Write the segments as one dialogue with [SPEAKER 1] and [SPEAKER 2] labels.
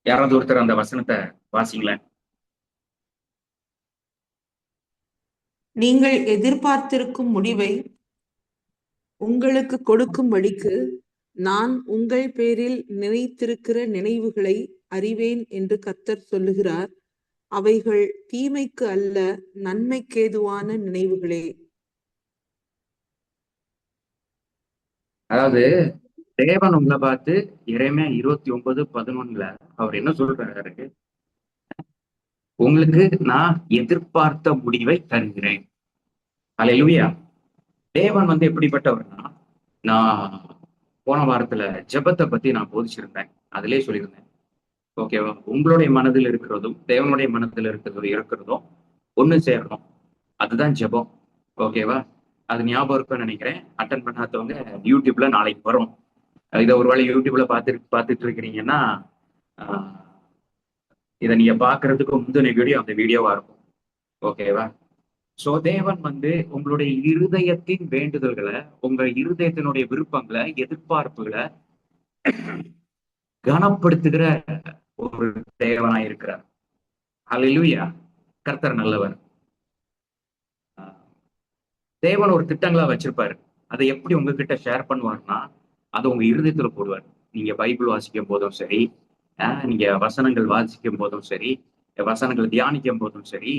[SPEAKER 1] யாராவது ஒருத்தர் அந்த வசனத்தை வாசிங்களேன்.
[SPEAKER 2] நீங்கள் எதிர்பார்த்திருக்கும் முடிவை உங்களுக்கு கொடுக்கும்படிக்கு நான் உங்கள் பேரில் நினைத்திருக்கிற நினைவுகளை அறிவேன் என்று கர்த்தர் சொல்லுகிறார். அவைகள் தீமைக்கு அல்ல, நன்மைக்கேதுவான நினைவுகளே.
[SPEAKER 1] அதாவது தேவன் உங்களை பார்த்து எரேமியா 29:11 அவர் என்ன சொல்றாரு? உங்களுக்கு நான் எதிர்பார்த்த முடிவை தருகிறேன். அல்லேலூயா. தேவன் எப்படிப்பட்டவர்னா, நான் போன வாரத்துல ஜெபத்தை பத்தி நான் போதிச்சிருந்தேன். அதிலே சொல்லியிருந்தேன். ஓகேவா? உங்களுடைய மனதில் இருக்கிறதும் தேவனுடைய மனதில் இருக்கிறதும் ஒண்ணு சேரணும். அதுதான் ஜெபம். ஓகேவா? அது ஞாபகம் இருக்குன்னு நினைக்கிறேன். அட்டன் பண்ணாதவங்க யூடியூப்ல நாளைக்கு வரும். இதை ஒருவேளை யூடியூப்ல பார்த்துட்டு இருக்கிறீங்கன்னா, இதை நீங்க பாக்குறதுக்கு முந்தின வீடியோ அந்த வீடியோவா இருக்கும். ஓகேவா? சோ தேவன் உங்களுடைய இருதயத்தின் வேண்டுதல்களை, உங்க இருதயத்தினுடைய விருப்பங்களை, எதிர்பார்ப்புகளை கனப்படுத்துகிற ஒரு தேவனா இருக்கிறார். அல்லேலூயா. கர்த்தர் நல்லவர். தேவன் ஒரு திட்டங்களா வச்சிருப்பாரு. அதை எப்படி உங்ககிட்ட ஷேர் பண்ணுவார்னா, அதை உங்க இருதயத்துல போடுவார். நீங்க பைபிள் வாசிக்கும் போதும் சரி, நீங்க வசனங்கள் வாசிக்கும் போதும் சரி, வசனங்கள் தியானிக்கும் போதும் சரி,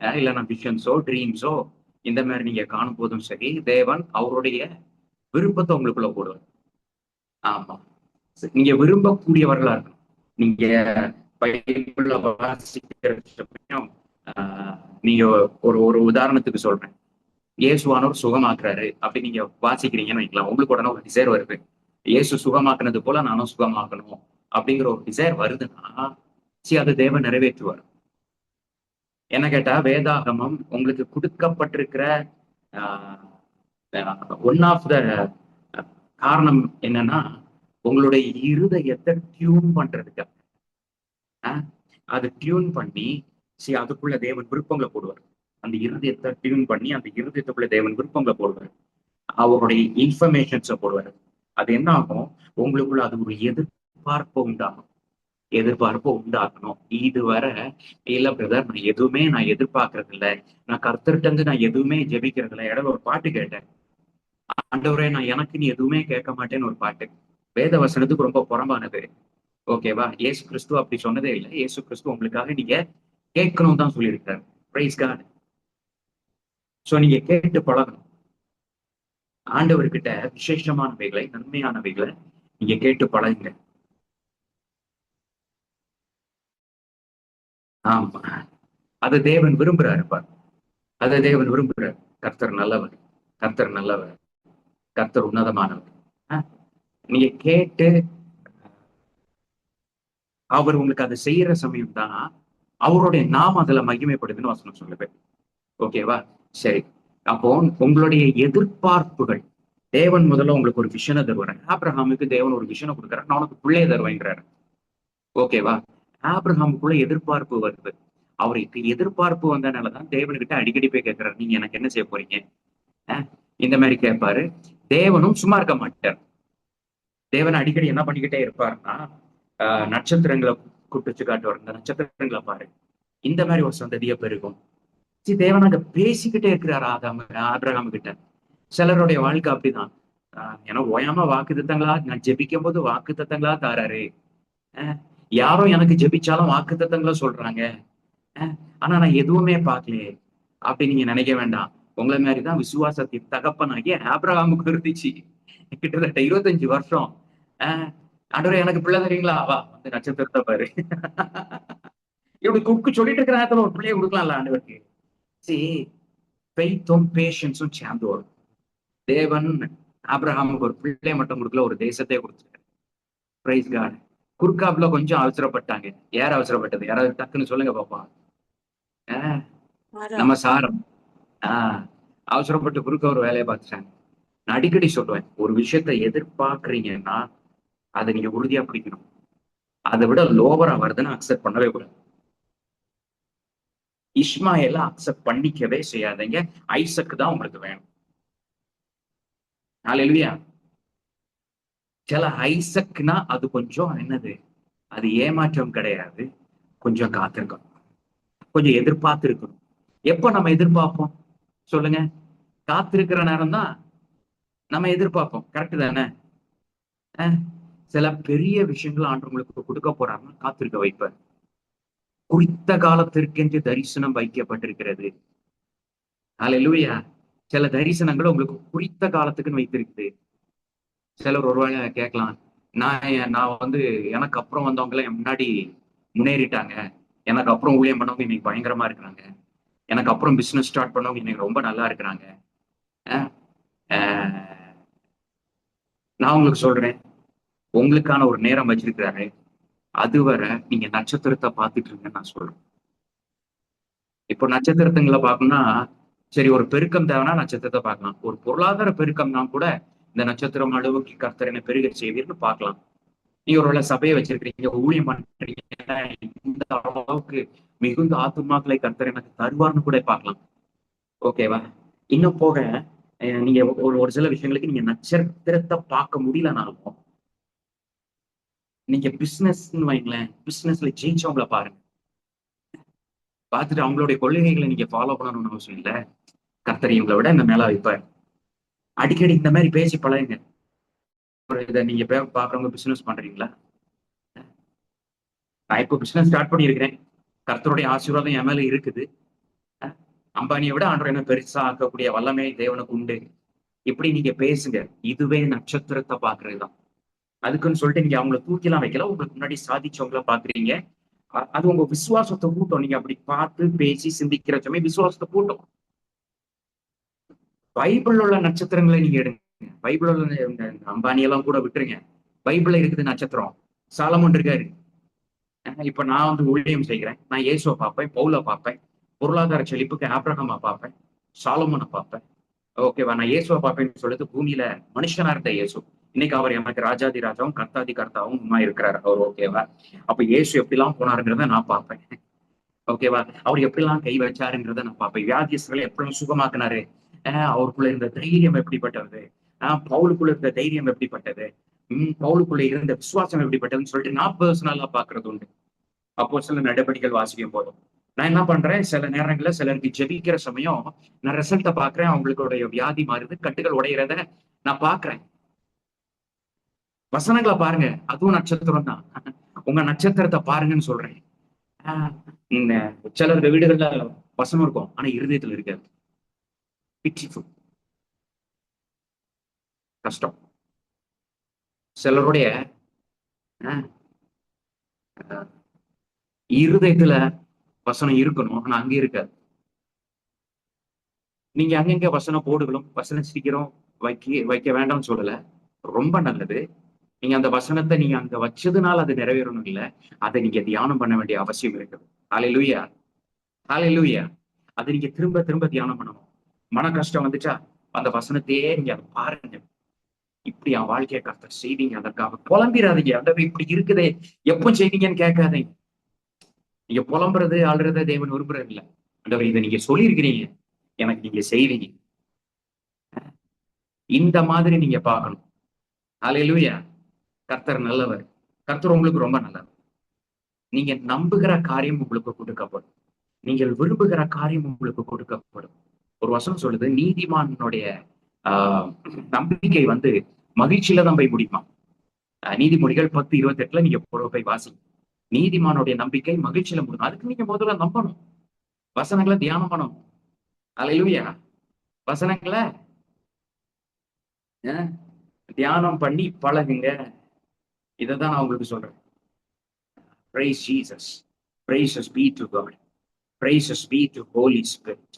[SPEAKER 1] இல்லைன்னா விஷன்ஸோ ட்ரீம்ஸோ இந்த மாதிரி நீங்க காணும் போதும் சரி, தேவன் அவருடைய விருப்பத்தை உங்களுக்குள்ள போடுவார். ஆமா, நீங்க விரும்பக்கூடியவர்களா இருக்கணும். நீங்க பைபிள்ல வாசிக்கிற சமயம், நீங்க ஒரு உதாரணத்துக்கு சொல்றேன். இயேசுவானவர் சுகமாக்குறாரு அப்படி நீங்க வாசிக்கிறீங்கன்னு வைக்கலாம். உங்களுக்கு உடனே ஒரு டிசைர் வருது. இயேசு சுகமாக்குனது போல நானும் சுகமாக்கணும் அப்படிங்கிற ஒரு டிசைர் வருதுன்னா, அது தேவன் நிறைவேற்றுவார். என்ன கேட்டா, வேதாகமம் உங்களுக்கு கொடுக்கப்பட்டிருக்கிற ஒன் ஆஃப் த காரணம் என்னன்னா, உங்களுடைய இருதயத்தை டியூன் பண்றதுக்கு. அது டியூன் பண்ணி அதுக்குள்ள தேவன் விருப்பங்களை போடுவார். அந்த இருதயத்தை டியூன் பண்ணி அந்த இருதயத்துக்குள்ள தேவன் விருப்பங்களை போடுவார். அவருடைய இன்ஃபர்மேஷன்ஸை போடுவார். அது என்ன ஆகும்? உங்களுக்குள்ள அது ஒரு எதிர்பார்ப்பு உண்டாகும். எதிர்பார்ப்பு உண்டாக்கணும். இதுவரை இல்ல பிரதர், நான் எதுவுமே எதிர்பார்க்கறது இல்லை, நான் கர்த்தர்கிட்ட நான் எதுவுமே ஜெபிக்கிறது இல்லை. இடம் ஒரு பாட்டு கேட்டேன். ஆண்டவரே, நான் எனக்கு நீ எதுவுமே கேட்க மாட்டேன்னு ஒரு பாட்டு. வேத வசனத்துக்கு ரொம்ப புறம்பானது. ஓகேவா? இயேசு கிறிஸ்து அப்படி சொன்னதே இல்லை. இயேசு கிறிஸ்து உங்களுக்காக நீங்க கேட்கணும் தான் சொல்லியிருக்காரு. Price God. சோ நீங்க கேட்டு பழகணும். ஆண்டவர்கிட்ட விசேஷமானவைகளை, நன்மையானவைகளை நீங்க கேட்டு பழகுங்க. ஆமா, அதை தேவன் விரும்புறாருப்பா. அதை தேவன் விரும்புறாரு. கர்த்தர் நல்லவர், கர்த்தர் நல்லவர், கர்த்தர் உன்னதமானவர். நீங்க கேட்டு அவர் உங்களுக்கு அதை செய்யற சமயம் தான் அவருடைய நாம அதுல மகிமைப்படுதுன்னு வசனம் சொல்லுவேன். ஓகேவா? சரி, அப்போ உங்களுடைய எதிர்பார்ப்புகள், தேவன் முதல்ல உங்களுக்கு ஒரு விஷனை தருவாரு. ஆபிரகாமுக்கு தேவன் ஒரு விஷனை கொடுக்குறாரு, நான் உனக்கு பிள்ளைய தருவேங்கிறாரு. ஓகேவா? ஆபிரகாமுக்குள்ள எதிர்பார்ப்பு வருது. அவருக்கு எதிர்பார்ப்பு வந்தனாலதான் தேவன்கிட்ட அடிக்கடி போய் கேட்கிறாரு, நீங்க எனக்கு என்ன செய்ய போறீங்க? இந்த மாதிரி கேட்பாரு. தேவனும் சும்மா இருக்க மாட்டார். தேவன் அடிக்கடி என்ன பண்ணிக்கிட்டே இருப்பாருன்னா, நட்சத்திரங்களை கூப்பிட்டு காட்டுவார். இந்த நட்சத்திரங்களை பாரு, இந்த மாதிரி ஒரு சந்ததியை பெருகும். தேவன் அங்க பேசிக்கிட்டே இருக்கிறார் ஆபிரகாம் கிட்ட. சிலருடைய வாழ்க்கை அப்படிதான். ஏன்னா ஓயாம வாக்கு தத்தங்களா, நான் ஜெபிக்கும் போது வாக்கு தத்தங்களா தாராரு. யாரும் எனக்கு ஜெபிச்சாலும் வாக்கு தத்தங்களா சொல்றாங்க, ஆனா நான் எதுவுமே பார்க்கலையே அப்படி நீங்க நினைக்க வேண்டாம். உங்களை மாதிரிதான் விசுவாசத்தின் தகப்பனாகிய ஆபிரகாமுக்கு இருந்துச்சு. கிட்டத்தட்ட 25 வருஷம். ஆண்டவரே, எனக்கு பிள்ளை தரீங்களா? வா வந்து நட்சத்திரத்தை பாரு. இப்படி குக்கு சொல்லிட்டு இருக்கிற நேரத்துல ஒரு பிள்ளைய கொடுக்கலாம்ல ஆண்டவருக்கு. ஃபெய்த்தும் பேஷன்ஸும் சேர்ந்து வரும். தேவன் ஆபிரகாமுக்கு ஒரு பிள்ளை மட்டும் கொடுக்கல, ஒரு தேசத்தையே கொடுத்துருக்காரு. Price God. குறுக்காப்புல கொஞ்சம் அவசரப்பட்டாங்க. யார் அவசரப்பட்டது? யாராவது டக்குன்னு சொல்லுங்க பாப்பா. நம்ம சாரம். அவசரப்பட்டு குறுக்க ஒரு வேலையை பார்த்துட்டாங்க. நான் அடிக்கடி சொல்லுவேன், ஒரு விஷயத்த எதிர்பார்க்கறீங்கன்னா அதை நீங்க உறுதியா பிடிக்கணும். அதை விட லோவரா வருதுன்னு அக்செப்ட் பண்ணவே கூடாது. இஸ்மாயேல அக்செப்ட் பண்ணிக்கவே செய்யாதீங்க. ஐசக் தான் உங்களுக்கு வேணும். அல்லேலூயா. சில ஐசக்னா அது கொஞ்சம் என்னது, அது ஏமாற்றம் கிடையாது. கொஞ்சம் காத்திருக்கணும், கொஞ்சம் எதிர்பார்த்து இருக்கணும். எப்ப நம்ம எதிர்பார்ப்போம் சொல்லுங்க? காத்திருக்கிற நேரம் தான் நம்ம எதிர்பார்ப்போம். கரெக்ட் தானே? அஹ், சில பெரிய விஷயங்கள் ஆண்டவங்களுக்கு கொடுக்க போறாருன்னா காத்திருக்க வைப்பார். குறித்த காலத்திற்கென்று தரிசனம் வைக்கப்பட்டிருக்கிறது. அல்லேலூயா. சில தரிசனங்கள் உங்களுக்கு குறித்த காலத்துக்குன்னு வைத்திருக்குது. சிலர் ஒருவேளை கேட்கலாம், நான் வந்து எனக்கு அப்புறம் வந்தவங்க எல்லாம் என் முன்னாடி முன்னேறிட்டாங்க, எனக்கு அப்புறம் ஊழியம் பண்ணவங்க இன்னைக்கு பயங்கரமா இருக்கிறாங்க, எனக்கு அப்புறம் பிசினஸ் ஸ்டார்ட் பண்ணவங்க இன்னைக்கு ரொம்ப நல்லா இருக்கிறாங்க. அஹ், அஹ், நான் உங்களுக்கு சொல்றேன், உங்களுக்கான ஒரு நேரம் வச்சிருக்கிறாரு. அதுவரை நீங்க நட்சத்திரத்தை பார்த்துட்டு இருங்கன்னு நான் சொல்றேன். இப்போ நட்சத்திரத்துங்களை பார்க்கணும்னா, சரி ஒரு பெருக்கம் தேவைன்னா நட்சத்திரத்தை பார்க்கலாம். ஒரு பொருளாதார பெருக்கம்னா கூட இந்த நட்சத்திரம் அளவுக்கு கர்த்தர் என்ன பெருக செய்வீர்னு பார்க்கலாம். நீங்க ஒருவேளை சபையை வச்சிருக்கிறீங்க, ஊழியம் பண்றீங்க, இந்த அளவுக்கு மிகுந்த ஆத்துமாக்களை கர்த்தர் எனக்கு தருவார்னு கூட பார்க்கலாம். ஓகேவா? இன்னும் போக நீங்க ஒரு ஒரு சில விஷயங்களுக்கு நீங்க நட்சத்திரத்தை பார்க்க முடியலனாலும், நீங்க பிசினஸ்ன்னு வைங்களேன், பிசினஸ்ல ஜெயிச்சவங்களை பாருங்க. பார்த்துட்டு அவங்களுடைய கொள்கைகளை நீங்க ஃபாலோ பண்ணணும்னு அவசியம் இல்லை. கர்த்தர் இவங்களை விட இந்த மேல வைப்பார். அடிக்கடி இந்த மாதிரி பேசி பழகுங்க. ஒரு இதை நீங்க பாக்குறவங்க பிசினஸ் பண்றீங்களா? நான் இப்போ பிசினஸ் ஸ்டார்ட் பண்ணியிருக்கிறேன். கர்த்தருடைய ஆசீர்வாதம் என் மேல இருக்குது. அம்பானியை விட ஆண்டவர் என்ன பெருசா ஆக்கக்கூடிய வல்லமை தேவனுக்கு உண்டு. இப்படி நீங்க பேசுங்க. இதுவே நட்சத்திரத்தை பாக்குறதுதான். அதுக்குன்னு சொல்லிட்டு நீங்க அவங்களை தூக்கிலாம் வைக்கல. உங்களுக்கு முன்னாடி சாதிச்சவங்கள பாக்குறீங்க. அது உங்க விசுவாசத்தை கூட்டம். நீங்க அப்படி பார்த்து பேசி சிந்திக்கிற சமயம் விசுவாசத்தை கூட்டம். பைபிள் உள்ள நட்சத்திரங்களை நீங்க எடுங்க. பைபிள் உள்ள அம்பானியெல்லாம் கூட விட்டுருங்க. பைபிள்ல இருக்குது நட்சத்திரம். சாலமோன் இருக்காரு. இப்ப நான் வந்து ஊழியம் செய்கிறேன். நான் இயேசுவை பார்ப்பேன், பவுலை பார்ப்பேன், பொருளாதார செழிப்புக்கு ஆபிரகாமை பார்ப்பேன், சாலமோனை பார்ப்பேன். ஓகேவா? நான் இயேசுவை பார்ப்பேன்னு சொல்லிட்டு பூமியில மனுஷனா இருந்த இயேசு இன்னைக்கு அவர் எனக்கு ராஜாதி ராஜாவும் கர்த்தாதி கர்த்தாவும் இருக்கிறாரு அவர். ஓகேவா? அப்ப இயேசு எப்படிலாம் போனாருங்கிறத நான் பார்ப்பேன். ஓகேவா? அவர் எப்படிலாம் கை வச்சாருங்கிறத நான் பார்ப்பேன். வியாதியஸ்களை எப்படிலாம் சுகமாக்குனாரு, அவருக்குள்ள இருந்த தைரியம் எப்படிப்பட்டது, பவுலுக்குள்ள இருந்த தைரியம் எப்படிப்பட்டது, பவுலுக்குள்ள இருந்த விசுவாசம் எப்படிப்பட்டதுன்னு சொல்லிட்டு நான் பர்சனலா பாக்குறது உண்டு. அப்போ சில நடவடிக்கைகள் வாசிக்கும் போதும் நான் என்ன பண்றேன், சில நேரங்கள்ல சிலருக்கு ஜெபிக்கிற சமயம் நான் ரிசல்ட்டை பாக்குறேன். அவங்களுடைய வியாதி மாறுது, கட்டுகள் உடையிறத நான் பாக்குறேன். வசனங்களை பாருங்க, அதுவும் நட்சத்திரம் தான். உங்க நட்சத்திரத்தை பாருங்கன்னு சொல்றேன். சிலர் வீடுகள்ல வசனம் இருக்கும், ஆனா இருதயத்துல இருக்காது. பிச்சிஃபுல் கஷ்டம். சிலருடைய இருதயத்துல வசனம் இருக்கணும், ஆனா அங்கே இருக்காது. நீங்க அங்கங்க வசன போர்டுகளும் வசன ஸ்டிக்கரும் வைக்க வேண்டாம்னு சொல்லல, ரொம்ப நல்லது. நீங்க அந்த வசனத்தை நீங்க அங்க வச்சதுனால அது நிறைவேறணும் இல்ல, அதை நீங்க தியானம் பண்ண வேண்டிய அவசியம் இருக்குது. ஹல்லேலூயா, ஹல்லேலூயா. அதை நீங்க திரும்ப திரும்ப தியானம் பண்ணணும். மன கஷ்டம் வந்துச்சா அந்த வசனத்தையே நீங்க அதை பாருங்க. இப்படி என் வாழ்க்கையை கர்த்தர் செய்வீங்க, அதற்காக புலம்பிடாதீங்க. அந்த இப்படி இருக்குதே எப்போ செய்வீங்கன்னு கேட்காதீங்க. நீங்க புலம்புறது ஆள்றத தேவன் விரும்புறது இல்லை. ஆண்டவர் இதை நீங்க சொல்லியிருக்கிறீங்க, எனக்கு நீங்க செய்வீங்க. இந்த மாதிரி நீங்க பார்க்கணும். ஹல்லேலூயா. கர்த்தர் நல்லவர். கர்த்தர் உங்களுக்கு ரொம்ப நல்லவர். நீங்க நம்புகிற காரியம் உங்களுக்கு கொடுக்கப்படும். நீங்கள் விரும்புகிற காரியம் உங்களுக்கு கொடுக்கப்படும். ஒரு வசனம் சொல்லுது, நீதிமானுடைய நம்பிக்கை வந்து மகிழ்ச்சியில தான் போய் முடியுமா. நீதிமொழிகள் 10:28 நீங்க போய் வாசி. நீதிமானுடைய நம்பிக்கை மகிழ்ச்சியில முடியும். அதுக்கு நீங்க முதல்ல நம்பணும், வசனங்களை தியானம் பண்ணணும். அல்லேலூயா. வசனங்களை தியானம் பண்ணி பழகுங்க. இதைதான் நான் உங்களுக்கு சொல்றேன். Praise Jesus. Praises be to God. Praises be to Holy Spirit.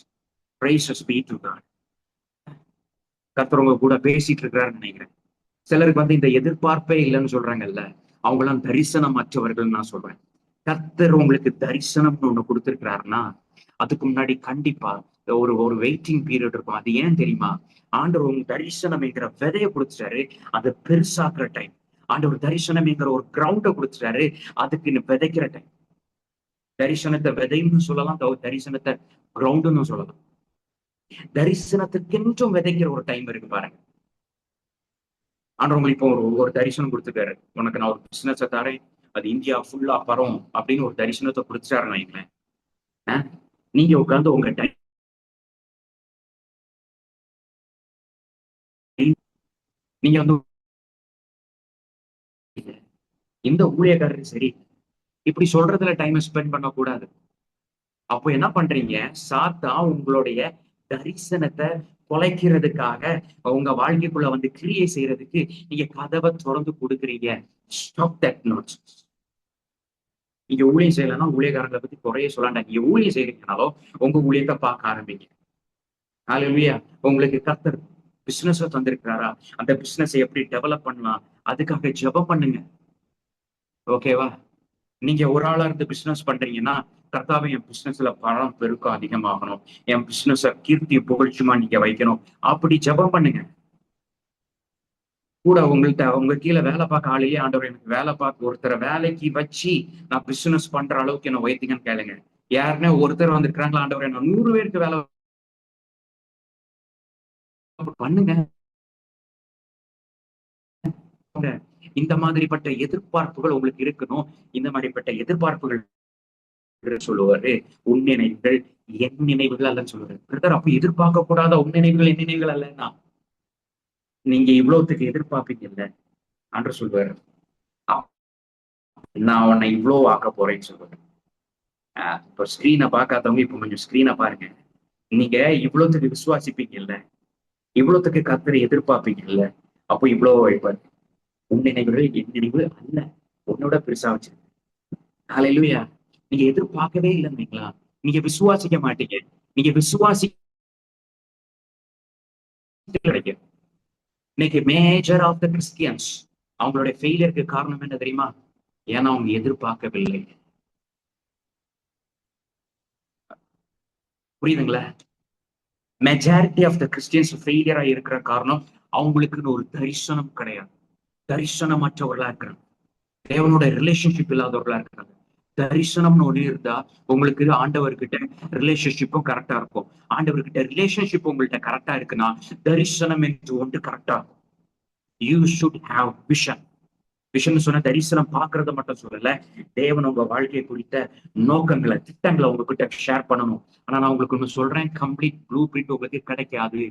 [SPEAKER 1] Praises be to God. கர்த்தர் உங்க கூட பேசிட்டு இருக்கிறாருன்னு நினைக்கிறேன். சிலருக்கு வந்து இந்த எதிர்பார்ப்பே இல்லைன்னு சொல்றாங்கல்ல, அவங்களாம் தரிசனம் அற்றவர்கள் நான் சொல்றேன். கர்த்தர் உங்களுக்கு தரிசனம்னு ஒண்ணு கொடுத்திருக்கிறாருன்னா அதுக்கு முன்னாடி கண்டிப்பா ஒரு ஒரு வெயிட்டிங் பீரியட் இருக்கும். அது ஏன் தெரியுமா? ஆண்டவர் உங்க தரிசனம்ங்கிற விதையை கொடுத்துட்டாரு, அதை பெருசாக்குற டைம். ஆண்டவர் தரிசனம்ங்கிற ஒரு கிரவுண்டை கொடுத்துட்டாரு, அதுக்கு விதைக்கிற டைம். தரிசனத்தை விதைன்னு சொல்லலாம், தரிசனத்தை கிரவுண்டுன்னு சொல்லலாம். தரிசனத்துக்கென்றும் விதைக்கிற ஒரு டைம் இருக்கு பாருங்க. ஆண்டவர் உங்களுக்கு இப்போ ஒரு தரிசனம் கொடுத்துருக்காரு, உனக்கு நான் ஒரு பிசினஸை தரேன், அது இந்தியா ஃபுல்லா பரவும் அப்படின்னு ஒரு தரிசனத்தை கொடுத்துட்டாருன்னு வைங்களேன். நீங்க உட்கார்ந்து உங்க நீங்க வந்து இந்த ஊழியக்காரர் சரி இப்படி சொல்றதுல டைம் ஸ்பெண்ட் பண்ணக்கூடாது. அப்போ என்ன பண்றீங்க? சாத்தா உங்களுடைய தரிசனத்தை குலைக்கிறதுக்காக உங்க வாழ்க்கைக்குள்ள வந்து கிரியை செய்யறதுக்கு நீங்க கதவை திறந்து கொடுக்குறீங்க. Stop that nonsense. நீங்க ஊழியம் செய்யலன்னா ஊழியக்காரங்களை பத்தி குறைய சொல்லாண்டா. நீங்க ஊழியம் செய்யறீங்கனாலும் உங்க ஊழியத்தை பார்க்க ஆரம்பிங்க. ஹalleluya. உங்களுக்கு கர்த்தர் பிசினஸ் தந்திருக்கிறாரா? அந்த பிசினஸ் எப்படி டெவலப் பண்ணலாம் அதுக்காக ஜெபம் பண்ணுங்க. ஓகேவா? நீங்க ஒரு ஆளா இருந்து பிசினஸ் பண்றீங்கன்னா, கர்த்தாவே என் பிசினஸ்ல பணம் பெருக்கம் அதிகமாகணும், என் பிசினஸ கீர்த்தி புகழ்ச்சியுமா நீங்க வைக்கணும், அப்படி ஜெபம் பண்ணுங்க. கூட உங்கள்ட்ட உங்க கீழே வேலை பார்க்க ஆளையே, ஆண்டவர் எனக்கு வேலை பார்க்க ஒருத்தரை வேலைக்கு வச்சு நான் பிசினஸ் பண்ற அளவுக்கு என்ன உயர்த்திங்கன்னு கேளுங்க. யாருன்னா ஒருத்தர் வந்திருக்கிறாங்களா, ஆண்டவர் நான் 100 பேருக்கு வேலை பண்ணுங்க. இந்த மாதிரிப்பட்ட எதிர்பார்ப்புகள் உங்களுக்கு இருக்கணும். இந்த மாதிரிப்பட்ட எதிர்பார்ப்புகள் சொல்லுவாரு, உன் நினைவுகள் என் நினைவுகள் அல்லன்னு சொல்லுவாரு. பிரதர் அப்ப எதிர்பார்க்க கூடாத உன் நினைவுகள் என் நினைவுகள் அல்லன்னா நீங்க இவ்வளவுத்துக்கு எதிர்பார்ப்பீங்கல்ல என்று சொல்லுவாரு. நான் உன்னை இவ்வளவு ஆக்க போறேன்னு சொல்லுவாரு. இப்ப ஸ்கிரீனை பார்க்காதவங்க இப்ப கொஞ்சம் ஸ்கிரீனை பாருங்க. நீங்க இவ்வளவுத்துக்கு விசுவாசிப்பீங்கல்ல, இவ்வளவுத்துக்கு கர்த்தரை எதிர்பார்ப்பீங்கல்ல, அப்போ இவ்வளவு வைப்பாரு. உன் நினைவுகள் என் நினைவு அல்ல, உன்னோட பெருசா வச்சிருக்கு. ஹல்லேலூயா. நீங்க எதிர்பார்க்கவே இல்லைங்களா? நீங்க விசுவாசிக்க மாட்டீங்க. நீங்க விசுவாசி கிடைக்கும். இன்னைக்கு மேஜர் ஆஃப் த கிறிஸ்டியன்ஸ் அவங்களுடைய ஃபெயிலியருக்கு காரணம் என்ன தெரியுமா? ஏன்னா அவங்க எதிர்பார்க்கவில்லை. புரியுதுங்களா? மெஜாரிட்டி ஆஃப் த கிறிஸ்டியன்ஸ் ஃபெயிலியரா இருக்கிற காரணம் அவங்களுக்குன்னு ஒரு தரிசனம் கிடையாது. தரிசனமற்றவர்களா இருக்கிறாங்க. தேவனோட ரிலேஷன்ஷிப் இல்லாதவர்களா இருக்கிறாங்க. தரிசனம்னு ஒண்ணு இருந்தா உங்களுக்கு ஆண்டவர்கிட்ட ரிலேஷன்ஷிப்பும் கரெக்டா இருக்கும். ஆண்டவர்கிட்ட ரிலேஷன்ஷிப் உங்கள்கிட்ட கரெக்டா இருக்குன்னா தரிசனம் என்று ஒன்று கரெக்டா இருக்கும். You should have vision. Vision சொன்ன தரிசனம் பாக்குறத மட்டும் சொல்லல, தேவன் உங்க வாழ்க்கையை குறித்த நோக்கங்களை திட்டங்களை உங்ககிட்ட ஷேர் பண்ணணும். ஆனா நான் உங்களுக்கு ஒண்ணு சொல்றேன், கம்ப்ளீட் ப்ளூ பிரிண்ட் உங்களுக்கு கிடைக்காது.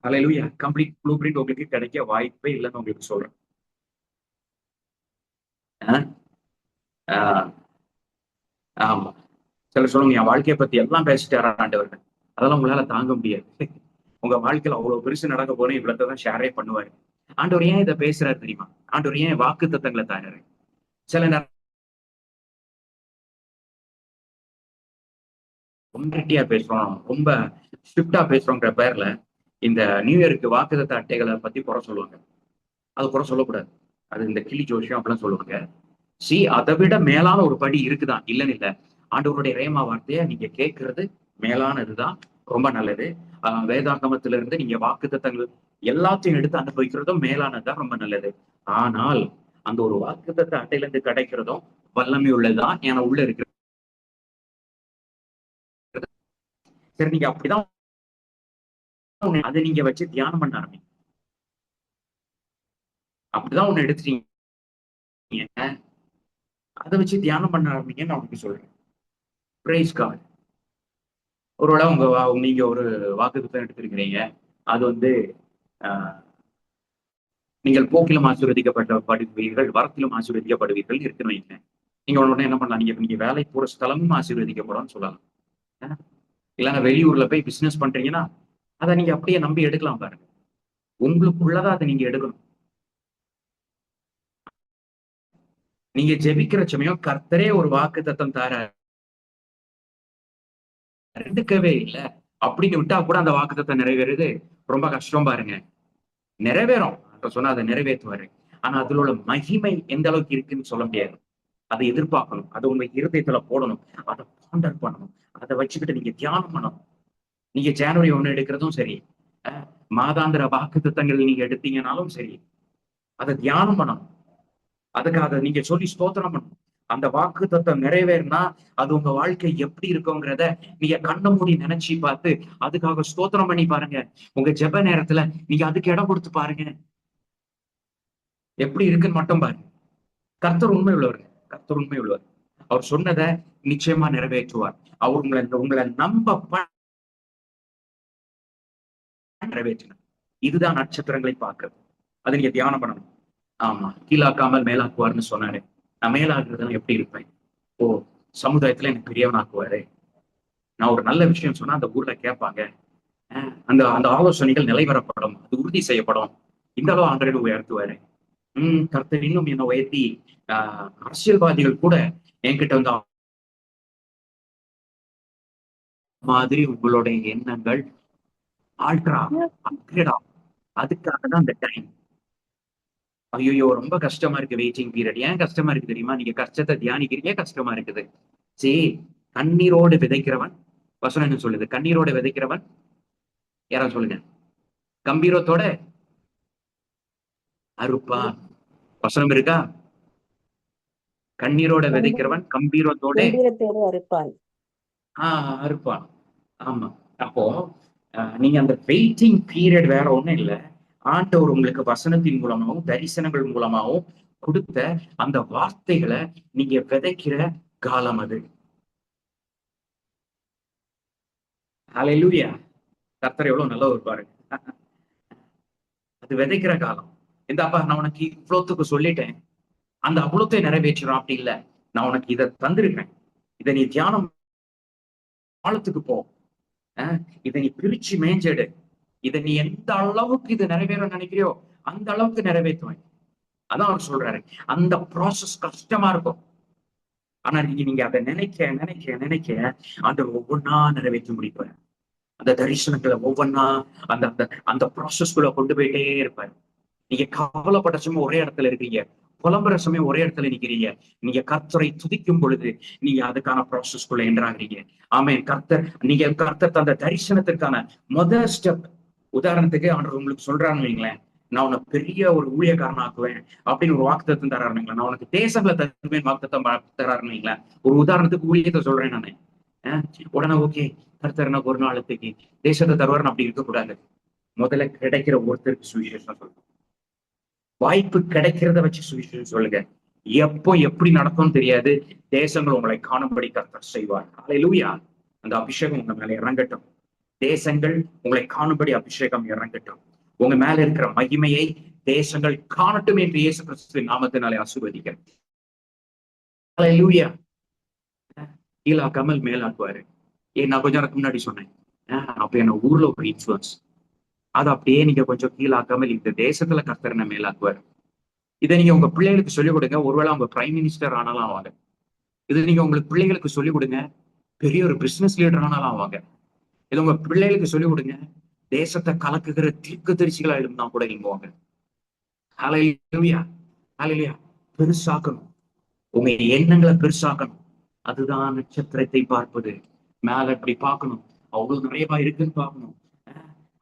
[SPEAKER 1] ஹல்லேலூயா. கம்ப்ளீட் ப்ளூ பிரிண்ட் உங்களுக்கு கிடைக்க வாய்ப்பே இல்லைன்னு உங்களுக்கு சொல்றேன். ஆமா. சிலர் சொல்லுங்க என் வாழ்க்கையை பத்தி எல்லாம் பேசிட்டாரா ஆண்டவர். அதெல்லாம் உங்களால தாங்க முடியாது. உங்க வாழ்க்கையில அவ்வளவு பெருசு நடக்க போறேன் இவ்வளவுதான் ஷேரே பண்ணுவாரு. ஆண்டவர் ஏன் இதை பேசுறாரு தெரியுமா? ஆண்டவர் ஏன் வாக்கு தத்தங்களை தாராரு? சில நேரம் ஒன்றிட்டியா பேசுறோம், ரொம்ப ஸ்ட்ரிக்டா பேசுறோங்கிற பேர்ல இந்த நியூ இயருக்கு வாக்குத்தத்த அட்டைகளை பத்தி குறை சொல்லுவாங்க. அது குறை சொல்லக்கூடாது. அது இந்த கிளி ஜோஷியம் அப்படிலாம் சொல்லுவாங்க. அதை விட மேலான ஒரு படி இருக்குதான், இல்லைன்னு இல்ல. ஆண்டவருடைய ரேமா வார்த்தையை நீங்க கேட்கறது மேலானதுதான், ரொம்ப நல்லது. வேதாகமத்தில இருந்து நீங்க வாக்குத்தத்தங்கள் எல்லாத்தையும் எடுத்து அனுபவிக்கிறதும் மேலானதுதான், ரொம்ப நல்லது. ஆனால் அந்த ஒரு வாக்குத்தத்த அட்டையில இருந்து கிடைக்கிறதும் வல்லமை உள்ளதுதான், ஏன்னா உள்ள இருக்கிறது. சரி, நீங்க அப்படிதான் அதை நீங்க வச்சு தியானம் பண்ண ஆரம்பிங்க. அப்படிதான் ஒண்ணு எடுத்துட்டீங்க, அதை வச்சு தியானம் பண்ண ஆரம்பிங்கன்னு நான் உங்களுக்கு சொல்றேன். Praise God. ஒருவேளை நீங்க ஒரு வாக்குத்தத்தம் எடுத்திருக்கிறீங்க, அது வந்து நீங்கள் போக்கிலும் ஆசீர்வதிக்கப்படுவீர்கள், வரத்திலும் ஆசீர்வதிக்கப்படுவீர்கள் இருக்குன்னு வைங்க. நீங்க உடனே என்ன பண்ணலாம்? நீங்க வேலை போற ஸ்தலமும் ஆசீர்வதிக்கப்படும் சொல்லலாம். இல்லைன்னா வெளியூர்ல போய் பிசினஸ் பண்றீங்கன்னா அதை நீங்க அப்படியே நம்பி எடுக்கலாம் பாருங்க. உங்களுக்குள்ளதான் அதை நீங்க எடுக்கணும். நீங்க ஜெபிக்கிற சமயம் கர்த்தரே ஒரு வாக்குத்தத்தம் தார எடுக்கவே இல்லை அப்படின்னு விட்டா கூட அந்த வாக்குத்தத்தம் நிறைவேறுது ரொம்ப கஷ்டம் பாருங்க. நிறைவேறும் சொன்னா அதை நிறைவேற்றுவாரு. ஆனா அதுல உள்ள மகிமை எந்த அளவுக்கு இருக்குன்னு சொல்ல முடியாது. அதை எதிர்பார்க்கணும், அதை உங்க இருதயத்துல போடணும், அதை பாண்டர் பண்ணணும், அதை வச்சுக்கிட்டு நீங்க தியானம் பண்ணணும். நீங்க ஜனவரி 1 எடுக்கிறதும் சரி, மாதாந்திர வாக்குத்தத்தங்கள் நீங்க எடுத்தீங்கன்னாலும் சரி, அதை தியானம் பண்ணணும். அதுக்காக நீங்க சொல்லி ஸ்தோத்திரம் பண்ணணும். அந்த வாக்குத்தத்தம் நிறைவேறினா அது உங்க வாழ்க்கை எப்படி இருக்குங்கிறத நீங்க கண்ண மூடி நினைச்சு பார்த்து அதுக்காக ஸ்தோத்திரம் பண்ணி பாருங்க. உங்க ஜெப நேரத்துல நீங்க அதுக்கு இடம் கொடுத்து பாருங்க. எப்படி இருக்குன்னு மட்டும் பாருங்க. கர்த்தர் உண்மை உள்ளவர். கர்த்தர் உண்மை உள்ளவர். அவர் சொன்னதை நிச்சயமா நிறைவேற்றுவார். அவர் உங்களை நம்ப நிறைவேற்றினார். இதுதான் நட்சத்திரங்களை பார்க்கிறது. அதை நீங்க தியானம் பண்ணணும். ஆமா, கீழாக்காமல் மேலாக்குவார்னு சொன்னாரு. நான் மேலாக்குறதுலாம் எப்படி இருப்பேன்? ஓ, சமுதாயத்துல எனக்கு பெரியவனாக்குவாரு. நான் ஒரு நல்ல விஷயம் சொன்னா அந்த ஊர்ல கேட்பாங்க. அந்த அந்த ஆலோசனைகள் நிலைவரப்படும், அது உறுதி செய்யப்படும். இந்த அளவு ஆண்டவர் உயர்த்துவாரு. கர்த்தர் இன்னும் என்ன உயர்த்தி அரசியல்வாதிகள் கூட என்கிட்ட வந்து மாதிரி உங்களுடைய எண்ணங்கள் ஆல்ட்ரா அப்கிரேட் ஆகும். அதுக்காக தான் அந்த டைம். ஐயோ, ரொம்ப கஷ்டமா இருக்கு வெயிட்டிங் பீரியட். ஏன் கஷ்டமா இருக்கு தெரியுமா? நீங்க கஷ்டத்தை தியானிக்கிறீங்க, கஷ்டமா இருக்குது. சரி, கண்ணீரோடு விதைக்கிறவன், வசனம் என்ன சொல்லுது? கண்ணீரோடு விதைக்கிறவன் யாரும் சொல்லுங்க, கம்பீரத்தோட அறுப்பான். வசனம் இருக்கா? கண்ணீரோட விதைக்கிறவன் கம்பீரத்தோட
[SPEAKER 3] அறுப்பான்.
[SPEAKER 1] அறுப்பான். ஆமா. அப்போ நீங்க அந்த வெயிட்டிங் பீரியட் வேற ஒண்ணும் இல்லை. ஆண்டவர் உங்களுக்கு வசனத்தின் மூலமாகவும் தரிசனங்கள் மூலமாகவும் கொடுத்த அந்த வார்த்தைகளை நீங்க விதைக்கிற காலம் அது. ஹல்லேலூயா. கர்த்தர் எவ்வளவு நல்லவர் பாருங்க. அது விதைக்கிற காலம். இந்தாப்பா, நான் உனக்கு இவ்வளவுத்துக்கு சொல்லிட்டேன், அந்த அவ்வளோத்தை நிறைவேற்றுறான். அப்படி இல்லை, நான் உனக்கு இதை தந்திருக்கேன், இதை நீ தியானம் ஆழத்துக்கு போ, இதை நீ பிரிச்சு மேஞ்செடு, இதை நீ எந்த அளவுக்கு இது நிறைவேற நினைக்கிறியோ அந்த அளவுக்கு நிறைவேற்றுவேன். அதான் அவர் சொல்றாரு. அந்த ப்ராசஸ் கஷ்டமா இருக்கும். ஆனா நீங்க அதை நினைக்க நினைக்க நினைக்க ஆண்டவர் ஒவ்வொன்னா நிறைவேற்றி முடிப்பார். அந்த தரிசனங்களை ஒவ்வொன்னா அந்த அந்த அந்த ப்ராசஸ்குள்ள கொண்டு போயிட்டே இருப்பாரு. நீங்க கவலைப்பட்ட சமயம் ஒரே இடத்துல இருக்கீங்க, புலம்புற சமயம் ஒரே இடத்துல நிக்கிறீங்க. நீங்க கர்த்தரை துதிக்கும் பொழுது நீங்க அதுக்கான ப்ராசஸ்குள்ள என்றாகிறீங்க. ஆமென். கர்த்தர் தந்த தரிசனத்திற்கான முதல் ஸ்டெப். உதாரணத்துக்கு ஆண்டவர் உங்களுக்கு சொல்றான்னு வைங்களேன், நான் உனக்கு பெரிய ஒரு ஊழியக்காரன் ஆக்குவேன் அப்படின்னு ஒரு வாக்குத்தத்தம் தராருங்களா, நான் உனக்கு தேசங்களை தருவேன் வாக்குத்தத்தம் தராருன்னு வைங்களேன். ஒரு உதாரணத்துக்கு ஊழியத்தை சொல்றேன் நானு. உடனே ஓகே, கர்த்தர் எனக்கு ஒரு நாளத்துக்கு தேசத்தை தருவாருன்னு அப்படி இருக்கக்கூடாது. முதல்ல கிடைக்கிற ஒருத்தருக்கு சுவிசேஷம் சொல்லுங்க. வாய்ப்பு கிடைக்கிறத வச்சு சுவிசேஷம் சொல்லுங்க. எப்போ எப்படி நடக்கும்னு தெரியாது. தேசங்கள் உங்களை காணும்படி கர்த்தர் செய்வார். ஹல்லேலூயா. அந்த அபிஷேகம் உங்க மேல இறங்கட்டும். தேசங்கள் உங்களை காணும்படி அபிஷேகம் இறங்கட்டும். உங்க மேல இருக்கிற மகிமையை தேசங்கள் காணட்டும் என்று இயேசு கிறிஸ்துவின் நாமத்தினாலே ஆசீர்வதிக்கிறேன். ஹல்லேலூயா. கீழாக்காமல் மேலாக்குவாரு. நான் கொஞ்ச நேரத்துக்கு முன்னாடி சொன்னேன், அப்ப என்ன ஊர்ல ஒரு இன்ஃபுளுன்ஸ், அது அப்படியே நீங்க கொஞ்சம் கீழாக்காமல் இந்த தேசத்துல கர்த்தர் மேலாக்குவார். இதை நீங்க உங்க பிள்ளைகளுக்கு சொல்லிக் கொடுங்க. ஒருவேளை அவங்க பிரைம் மினிஸ்டர் ஆனாலும் ஆவாங்க. இது நீங்க உங்களுக்கு பிள்ளைகளுக்கு சொல்லிக் கொடுங்க, பெரிய ஒரு பிசினஸ் லீடர் ஆனாலும் ஆவாங்க. இது உங்க பிள்ளைகளுக்கு சொல்லிக் கொடுங்க, தேசத்தை கலக்குகிற தீர்க்கதரிசிகளா இருந்தா கூட எழும்புவாங்க. ஹல்லேலூயா. ஹல்லேலூயா. பெருசாக்கணும், உங்க எண்ணங்களை பெருசாக்கணும். அதுதான் நட்சத்திரத்தை பார்ப்பது. மேல இப்படி பார்க்கணும், அவ்வளவு நிறையவா இருக்குன்னு பார்க்கணும்.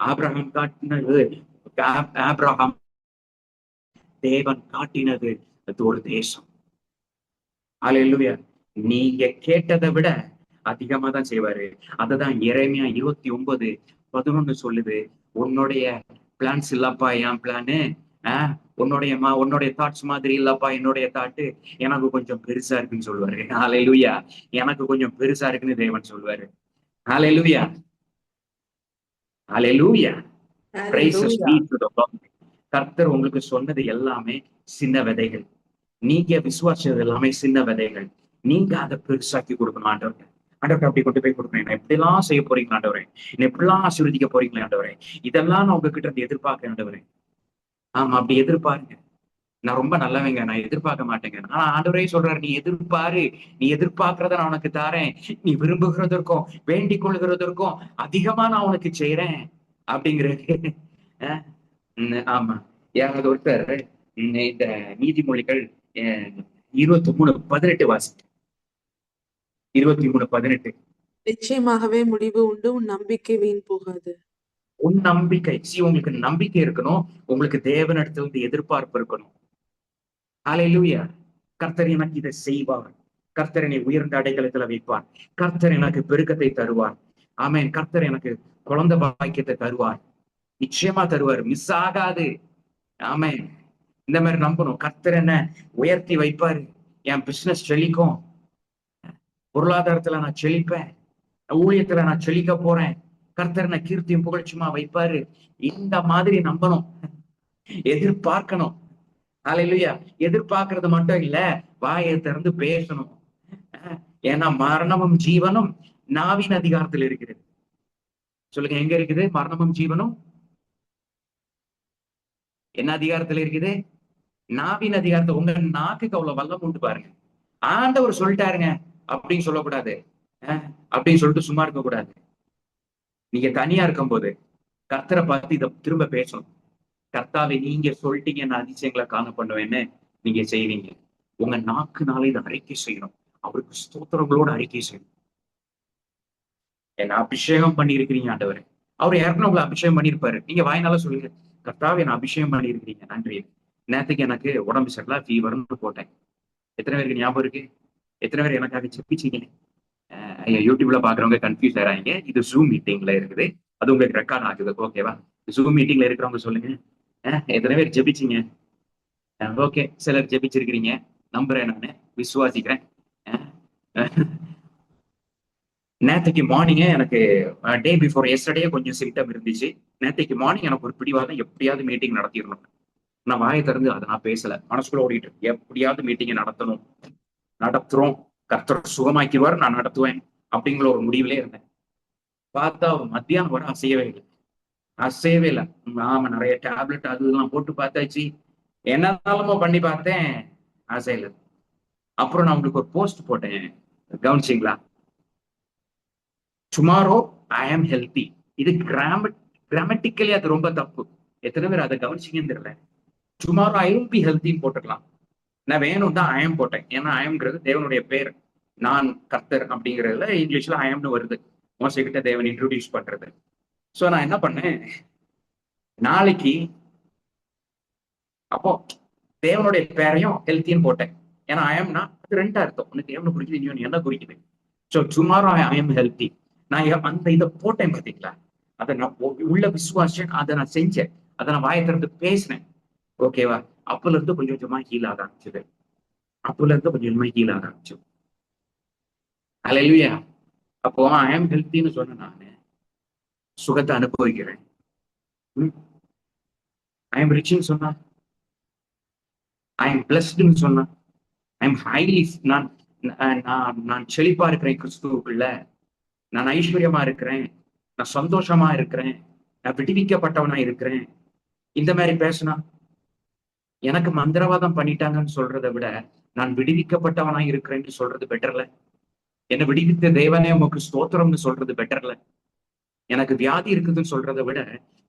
[SPEAKER 1] ஆபிரகாம் காட்டினது, ஆபிரகாம் தேவன் காட்டினது அது ஒரு தேசம். ஹல்லேலூயா. நீங்க கேட்டதை விட அதிகமா தான் செய்வாரு. அததான் எரேமியா 29:11 சொல்லுது. உன்னுடைய பிளான்ஸ் இல்லப்பா என் பிளானு, உன்னுடைய தாட்ஸ் மாதிரி இல்லப்பா என்னுடைய தாட்டு, எனக்கு கொஞ்சம் பெருசா இருக்குன்னு சொல்லுவாரு. ஹல்லேலூயா. எனக்கு கொஞ்சம் பெருசா இருக்குன்னு தேவன் சொல்லுவாரு. ஹல்லேலூயா. ஹல்லேலூயா. Praises be to the Lord. கர்த்தர் உங்களுக்கு சொன்னது எல்லாமே சின்ன விதைகள். நீங்க விசுவாசது எல்லாமே சின்ன விதைகள். நீங்க அதை பெருசாக்கி கொடுக்கணும் ஆண்டவரே. ஆண்டவரை அப்படி கொண்டு போய் கொடுக்கணும். என்ன எப்படிலாம் செய்ய போறீங்க ஆண்டவரே, என்ன எப்படிலாம் ஆசீர்வதிக்க போறீங்களே ஆண்டவரே, இதெல்லாம் நான் உங்ககிட்ட இருந்து எதிர்பார்க்கிறேன் ஆண்டவரே. ஆமா, அப்படி எதிர்பாருங்க. நான் ரொம்ப நல்லவங்க, நான் எதிர்பார்க்க மாட்டேங்க. ஆனா ஆண்டவரே சொல்றாரு, நீ எதிர்பாரு, நீ எதிர்பார்க்கிறத நான் உனக்கு தாரேன், நீ விரும்புகிறதற்கும் வேண்டிக் கொள்கிறதற்கும் அதிகமா நான் உனக்கு செய்யறேன் அப்படிங்கிறது. ஆமா, யாராவது ஒருத்தர் இந்த நீதிமொழிகள் 23:18 வாசி. 23:18.
[SPEAKER 2] நிச்சயமாகவே முடிவு உண்டு, உன் நம்பிக்கை வீண் போகாது.
[SPEAKER 1] உன் நம்பிக்கை, உங்களுக்கு நம்பிக்கை இருக்கணும், உங்களுக்கு தேவனிடத்துல இருந்து எதிர்பார்ப்பு இருக்கணும். ஹல்லேலூயா. கர்த்தர் எனக்கு இதை செய்வார், கர்த்தர் என்னை உயர்ந்த அடைக்கலத்துல வைப்பார், கர்த்தர் எனக்கு பெருக்கத்தை தருவார். ஆமென். கர்த்தர் எனக்கு குழந்தை பாக்கியத்தை தருவார், நிச்சயமா தருவார், மிஸ் ஆகாது. ஆமென். இந்த மாதிரி நம்பணும். கர்த்தர் என்ன உயர்த்தி வைப்பாரு, என் பிசினஸ் செழிக்கும், பொருளாதாரத்துல நான் செழிப்பேன், ஊழியத்துல நான் செழிக்க போறேன், கர்த்தர் என்ன கீர்த்தியும் புகழ்ச்சியுமா வைப்பாரு. இந்த மாதிரி நம்பணும், எதிர்பார்க்கணும். அல்லேலூயா. எதிர்பார்க்கறது மட்டும் இல்ல, வாயை திறந்து பேசணும். ஏன்னா மரணமும் ஜீவனும் நாவின் அதிகாரத்தில் இருக்கிறது. சொல்லுங்க, எங்க இருக்குது மரணமும் ஜீவனும்? என்ன அதிகாரத்துல இருக்குது? நாவின் அதிகாரத்தை. உங்க நாக்குக்கு அவ்வளவு வல்லம் உண்டு பாருங்க. ஆண்டவர் சொல்லிட்டாருங்க அப்படின்னு சொல்லக்கூடாது, அப்படின்னு சொல்லிட்டு சும்மா இருக்க கூடாது. நீங்க தனியா இருக்கும் போது கர்த்தரை பார்த்து இதை திரும்ப பேசணும். கர்த்தாவை நீங்க சொல்லிட்டீங்க, நான் அதிசயங்களை காண பண்ணுவேன்னு நீங்க செய்வீங்க. உங்க நாக்குனால இதை அறிக்கை செய்யணும். அவருக்கு ஸ்தோத்திரங்களோட அறிக்கை செய்யணும். என்ன அபிஷேகம் பண்ணியிருக்கிறீங்க ஆண்டவரே. அவர் ஏற்கனவே உங்களை அபிஷேகம் பண்ணியிருப்பாரு. நீங்க வாய்னால சொல்லுங்க, கர்த்தாவை என்ன அபிஷேகம் பண்ணியிருக்கிறீங்க, நன்றி. நேற்றுக்கு எனக்கு உடம்பு சரியில்லை, ஃபீவர்னு போட்டேன். எத்தனை பேருக்கு ஞாபகம் இருக்கு? எத்தனை பேர் எனக்காக செப்பிச்சீங்க? யூடியூப்ல பாக்குறவங்க கன்ஃபியூஸ் ஆறாங்க. இது ஜூம் மீட்டிங்ல இருக்குது, அது உங்களுக்கு ரெக்கார்ட் ஆகுது. ஓகேவா? ஜூம் மீட்டிங்ல இருக்கிறவங்க சொல்லுங்க, எத்தனை பேர் ஜெபிச்சீங்க? ஓகே, சிலர் ஜெபிச்சிருக்கிறீங்க, நம்புறேன், நானு விசுவாசிக்கிறேன். நேற்றுக்கு மார்னிங்கே எனக்கு டே பிஃபோர் எஸ்டர்டே கொஞ்சம் சிம்டம் இருந்துச்சு. நேற்றுக்கு மார்னிங் எனக்கு ஒரு பிடிவாதம், எப்படியாவது மீட்டிங் நடத்திடணும். நான் வாயை திறந்து அதை நான் பேசல, மனசுக்குள்ள ஓடிட்டு எப்படியாவது மீட்டிங்கை நடத்துறோம், கர்த்தர் சுகமாக்கிடுவார், நான் நடத்துவேன் அப்படிங்கிற ஒரு முடிவிலே இருந்தேன். பார்த்தா ஒரு மத்தியானம் வர அசையவே இல்லை. நாம நிறைய டேப்லெட் அது இதெல்லாம் போட்டு பார்த்தாச்சு, என்னென்னாலுமோ பண்ணி பார்த்தேன், அசையல. அப்புறம் நான் உங்களுக்கு ஒரு போஸ்ட் போட்டேன், கவனிச்சிங்களா? டுமாரோ ஐ ஆம் ஹெல்த்தி. இது கிராமட்டிக்கலி அது ரொம்ப தப்பு. எத்தனை பேர் அதை கவனிச்சிங்கன்னு தெரியல. டுமாரோ ஐ வில் பி ஹெல்த்தின்னு போட்டுக்கலாம். நான் வேணும் தான் ஐஎம் போட்டேன், ஏன்னா ஐஎம்ங்கிறது தேவனுடைய பேர். நான் கர்த்தர் அப்படிங்கிறதுல இங்கிலீஷ்ல ஐஎம்னு வருது, மோசைக்கிட்ட தேவன் இன்ட்ரோடியூஸ் பண்றது. ஸோ நான் என்ன பண்ணேன், நாளைக்கு அப்போ தேவனுடைய பேரையும் ஹெல்த்தின்னு போட்டேன். ஏன்னா ஐஎம்னா அது ரெண்டு அர்த்தம், ஒன்று தேவனை குறிக்குது, இன்னொன்று என்ன குறிக்குது. So tomorrow I am healthy. நான் அந்த இதை போட்டேன் பார்த்தீங்களா, அதை நான் உள்ள விசுவாசம், அதை நான் செஞ்சேன், அதை நான் வாயை திறந்து பேசினேன். ஓகேவா? அப்பல இருந்து கொஞ்சம் கொஞ்சமா ஹீல் ஆக ஆரம்பிச்சது. அல்லேலூயா. அப்போ ஐ ஆம் ஹெல்த்தின்னு சொன்ன நானு சுகத்தை அனுபவிக்கிறேன். ஐ எம் ரிச்னு சொன்னா, ஐ எம் பிளஸ்டுன்னு சொன்னா, ஐ எம் ஹைலி, நான் செழிப்பா இருக்கிறேன் கிறிஸ்துவுக்குள்ள, நான் ஐஸ்வர்யமா இருக்கிறேன், நான் சந்தோஷமா இருக்கிறேன், நான் விடுவிக்கப்பட்டவனா இருக்கிறேன். இந்த மாதிரி பேசினா, எனக்கு மந்திரவாதம் பண்ணிட்டாங்கன்னு சொல்றதை விட நான் விடுவிக்கப்பட்டவனா இருக்கிறேன்னு சொல்றது பெட்டர்ல. என்னை விடுவித்த தேவனே உமக்கு ஸ்தோத்திரம்னு சொல்றது பெட்டர்ல. எனக்கு வியாதி இருக்குதுன்னு சொல்றதை விட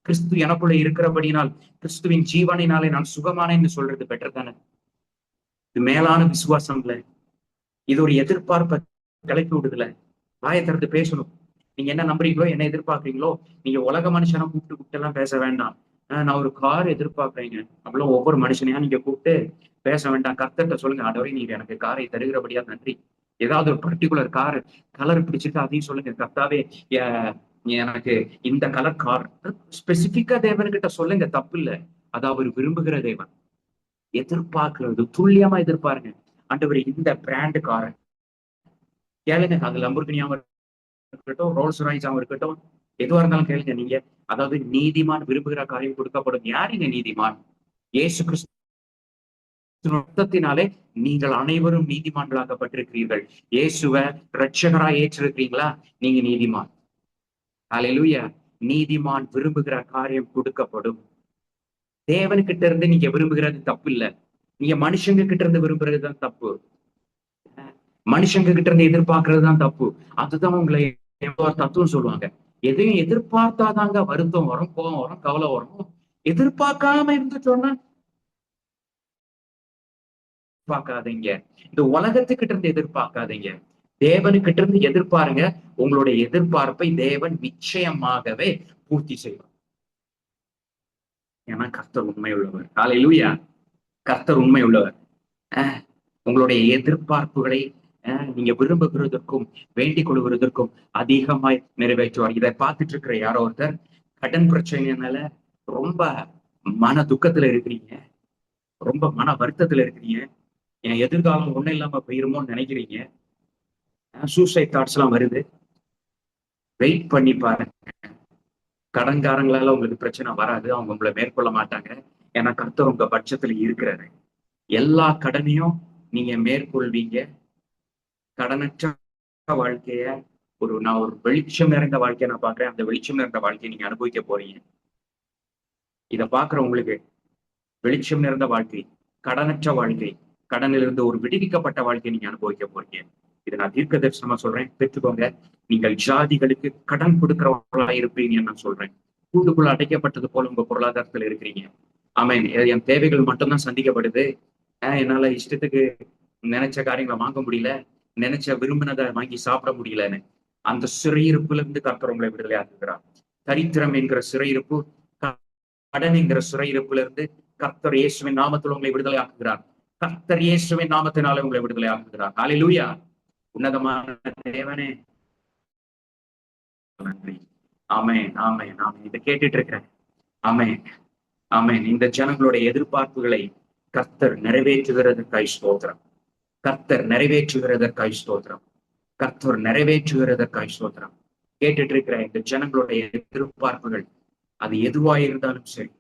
[SPEAKER 1] கிறிஸ்து எனக்குள்ள இருக்கிறபடினால், கிறிஸ்துவின் ஜீவனினாலே நான் சுகமானேன்னு சொல்றது பெட்டர் தானே. இது மேலான விசுவாசம்ல, இது ஒரு எதிர்பார்ப்பை கிளப்பி விடுதுல. வாயை திறந்து பேசணும். நீங்க என்ன நம்புறீங்களோ, என்ன எதிர்பார்க்கறீங்களோ, நீங்க உலக மனுஷனை கூப்பிட்டு எல்லாம் பேச வேண்டாம். நான் ஒரு கார் எதிர்பார்க்குறேங்க, அவ்வளோ ஒவ்வொரு மனுஷனையா நீங்க கூப்பிட்டு பேச வேண்டாம். கர்த்தர்கிட்ட சொல்லுங்க, ஆண்டவரே நீங்க எனக்கு காரை தருகிறபடியா நன்றி. ஏதாவது ஒரு பர்டிகுலர் கார் கலர் பிடிச்சிட்டு அதையும் சொல்லுங்க, கர்த்தாவே எனக்கு இந்த கலர் கார் ஸ்பெசிபிக்கா தேவன்கிட்ட சொல்லுங்க, தப்பு இல்லை. அது அவர் விரும்புகிற தேவன். எதிர்பார்க்கிறது துல்லியமா எதிர்பாருங்க. ஆண்டவரே இந்த பிராண்டு காரை கேளுங்க, அது லம்பர்கினியாவும் இருக்கட்டும், ரோல்ஸ் ராய்ஸாவும் இருக்கட்டும், எதுவா இருந்தாலும் கேளுங்க நீங்க. அதாவது நீதிமான் விரும்புகிற காரியம் கொடுக்கப்படும். யாருங்க நீதிமான்? இயேசு கிறிஸ்து ரத்தத்தினாலே நீங்கள் அனைவரும் நீதிமான்களாக்கப்பட்டிருக்கிறீர்கள். இயேசுவை இரட்சகரா ஏற்றிருக்கிறீங்களா, நீங்க நீதிமான். அல்லேலூயா. நீதிமான் விரும்புகிற காரியம் கொடுக்கப்படும். தேவன்கிட்ட இருந்து நீங்க விரும்புகிறது தப்பு இல்ல, நீங்க மனுஷங்க கிட்ட இருந்து விரும்புறது தான் தப்பு. மனுஷங்க கிட்ட இருந்து எதிர்பார்க்கறது தான் தப்பு. அதுதான் உங்களை தத்துவம் சொல்லுவாங்க. எதையும் எதிர்பார்த்தாதாங்க வருத்தம் வரும், கோபம் வரும், கவலை வரும். எதிர்பார்க்காம இருந்து சொன்னா பார்க்காதீங்க. இந்த உலகத்துக்கிட்ட இருந்து எதிர்பார்க்காதீங்க, தேவனுக்கிட்ட இருந்து எதிர்பாருங்க. உங்களுடைய எதிர்பார்ப்பை தேவன் நிச்சயமாகவே பூர்த்தி செய்வார். ஏன்னா கர்த்தர் உண்மை உள்ளவர். அல்லேலூயா. கர்த்தர் உண்மை உள்ளவர். உங்களுடைய எதிர்பார்ப்புகளை நீங்க விரும்புகிறதற்கும் வேண்டிக் கொள்வதற்கும் அதிகமாய் நிறைவேற்றுவார். இதை பார்த்துட்டு இருக்கிற யாரோ ஒருத்தர் கடன் பிரச்சனைனால ரொம்ப மன துக்கத்துல இருக்கிறீங்க, ரொம்ப மன வருத்தத்துல இருக்கிறீங்க, என் எதிர்காலம் ஒண்ணும் இல்லாம போயிருமோன்னு நினைக்கிறீங்க, சூசைட் தாட்ஸ் எல்லாம் வருது. வெயிட் பண்ணி பாருங்க. கடன்காரங்களால உங்களுக்கு பிரச்சனை வராது, அவங்க உங்களை மேற்கொள்ள மாட்டாங்க. ஏன்னா கர்த்தர் உங்க பட்சத்துல இருக்கிறாரு. எல்லா கடனையும் நீங்க மேற்கொள்வீங்க. கடனற்ற வாழ்க்கைய நான் ஒரு வெளிச்சம் நிறைந்த வாழ்க்கையை நான் பாக்குறேன். அந்த வெளிச்சம் நிறைந்த வாழ்க்கையை நீங்க அனுபவிக்க போறீங்க. இதை பாக்குற உங்களுக்கு வெளிச்சம் நிறைந்த வாழ்க்கை, கடனற்ற வாழ்க்கை, கடனிலிருந்து ஒரு விடுவிக்கப்பட்ட வாழ்க்கையை நீங்க அனுபவிக்க போறீங்க. இதை நான் தீர்க்க தரிசனமா சொல்றேன், பெற்றுக்கோங்க. நீங்கள் ஜாதிகளுக்கு கடன் கொடுக்கிறவர்களா இருப்பீங்கன்னு நான் சொல்றேன். கூண்டுக்குள்ள அடைக்கப்பட்டது போல உங்க பொருளாதாரத்துல இருக்கிறீங்க. ஆமென். என் தேவைகள் மட்டும்தான் சந்திக்கப்படுது, என்னால இஷ்டத்துக்கு நினைச்ச காரியங்களை வாங்க முடியல, நினைச்ச விரும்பினதை வாங்கி சாப்பிட முடியலன்னு அந்த சிறையிருப்புல இருந்து கர்த்தர் உங்களை விடுதலை ஆக்குகிறார். தரித்திரம் என்கிற சிறையிருப்பு, கடன் என்கிற சிறையிருப்புல இருந்து கர்த்தர் இயேசுவின் நாமத்தில் உங்களை விடுதலை ஆக்குகிறார். கர்த்தர் இயேசுவின் நாமத்தினால உங்களை விடுதலை ஆக்குகிறார். ஹல்லேலூயா. உன்னதமான தேவனே நன்றி. ஆமென், ஆமென், ஆமென். இதை கேட்டுட்டு இருக்கிறேன். ஆமென், ஆமென். இந்த ஜனங்களுடைய எதிர்பார்ப்புகளை கர்த்தர் நிறைவேற்றுகிறதற்காய் ஸ்தோத்திரம். கர்த்தர் நிறைவேற்றுகிறதற்காய் ஸ்தோத்திரம். கர்த்தர் நிறைவேற்றுகிறதற்காய் ஸ்தோத்திரம். கேட்டுட்டு இருக்கிற இந்த ஜனங்களுடைய எதிர்பார்ப்புகள் அது எதுவாயிருந்தாலும் சரி,